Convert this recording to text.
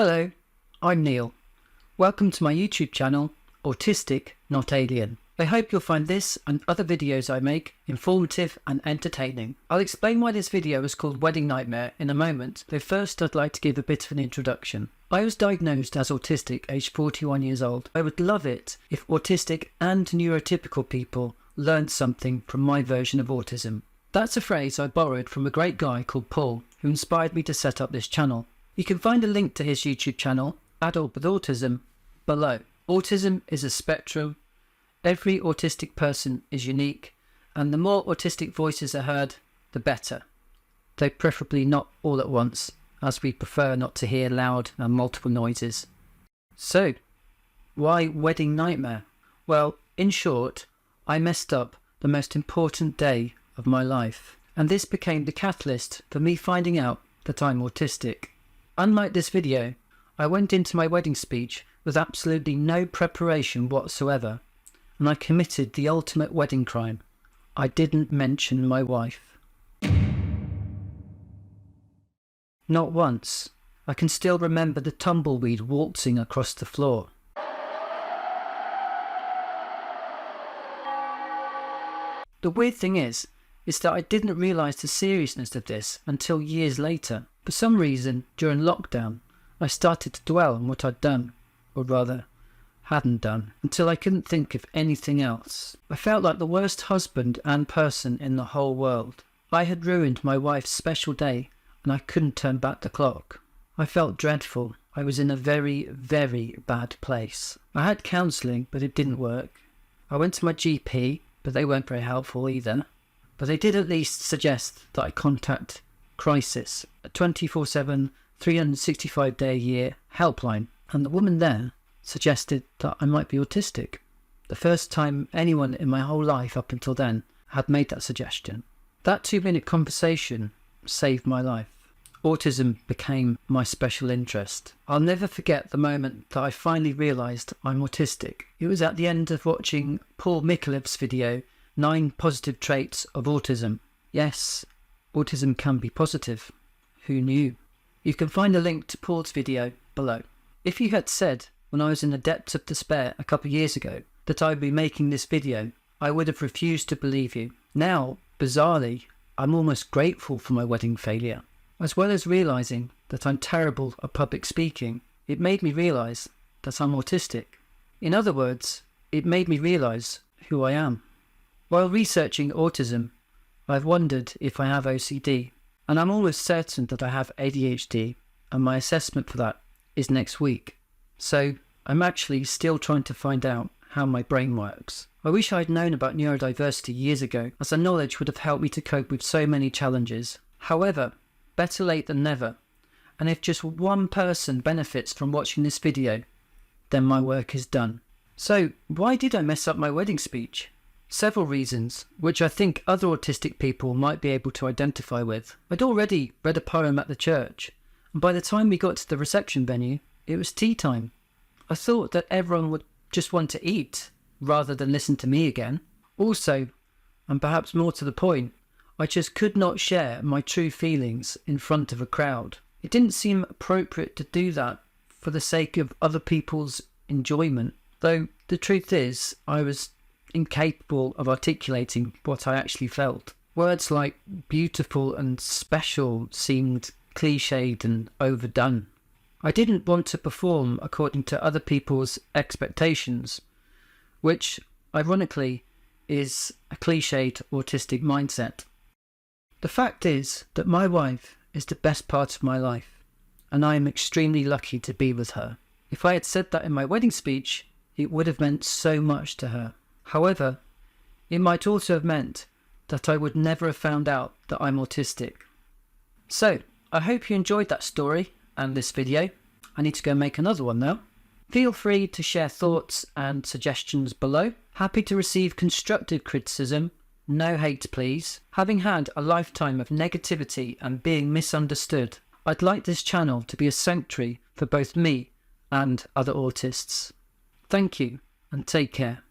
Hello, I'm Neil. Welcome to my YouTube channel, Autistic, Not Alien. I hope you'll find this and other videos I make informative and entertaining. I'll explain why this video is called Wedding Nightmare in a moment, though first I'd like to give a bit of an introduction. I was diagnosed as autistic aged 41 years old. I would love it if autistic and neurotypical people learned something from my version of autism. That's a phrase I borrowed from a great guy called Paul, who inspired me to set up this channel. You can find a link to his YouTube channel, Adult with Autism, below. Autism is a spectrum. Every autistic person is unique, and the more autistic voices are heard, the better. Though preferably not all at once, as we prefer not to hear loud and multiple noises. So, why Wedding Nightmare? Well, in short, I messed up the most important day of my life, and this became the catalyst for me finding out that I'm autistic. Unlike this video, I went into my wedding speech with absolutely no preparation whatsoever, and I committed the ultimate wedding crime. I didn't mention my wife. Not once. I can still remember the tumbleweed waltzing across the floor. The weird thing is that I didn't realise the seriousness of this until years later. For some reason, during lockdown, I started to dwell on what I'd done, or rather, hadn't done, until I couldn't think of anything else. I felt like the worst husband and person in the whole world. I had ruined my wife's special day, and I couldn't turn back the clock. I felt dreadful. I was in a very, very bad place. I had counselling, but it didn't work. I went to my GP, but they weren't very helpful either. But they did at least suggest that I contact Crisis, a 24/7, 365-day-a-year helpline, and the woman there suggested that I might be autistic. The first time anyone in my whole life up until then had made that suggestion. That 2-minute conversation saved my life. Autism became my special interest. I'll never forget the moment that I finally realised I'm autistic. It was at the end of watching Paul Micallef's video, 9 Positive Traits of Autism. Yes, autism can be positive. Who knew? You can find a link to Paul's video below. If you had said, when I was in the depths of despair a couple of years ago, that I would be making this video, I would have refused to believe you. Now, bizarrely, I'm almost grateful for my wedding failure. As well as realising that I'm terrible at public speaking, it made me realise that I'm autistic. In other words, it made me realise who I am. While researching autism, I've wondered if I have OCD, and I'm almost certain that I have ADHD, and my assessment for that is next week. So I'm actually still trying to find out how my brain works. I wish I'd known about neurodiversity years ago, as the knowledge would have helped me to cope with so many challenges. However, better late than never, and if just one person benefits from watching this video, then my work is done. So why did I mess up my wedding speech? Several reasons, which I think other autistic people might be able to identify with. I'd already read a poem at the church, and by the time we got to the reception venue, it was tea time. I thought that everyone would just want to eat, rather than listen to me again. Also, and perhaps more to the point, I just could not share my true feelings in front of a crowd. It didn't seem appropriate to do that for the sake of other people's enjoyment, though the truth is, I was incapable of articulating what I actually felt. Words like beautiful and special seemed cliched and overdone. I didn't want to perform according to other people's expectations, which, ironically, is a cliched autistic mindset. The fact is that my wife is the best part of my life, and I am extremely lucky to be with her. If I had said that in my wedding speech, it would have meant so much to her. However, it might also have meant that I would never have found out that I'm autistic. So, I hope you enjoyed that story and this video. I need to go make another one now. Feel free to share thoughts and suggestions below. Happy to receive constructive criticism. No hate, please. Having had a lifetime of negativity and being misunderstood, I'd like this channel to be a sanctuary for both me and other autists. Thank you, and take care.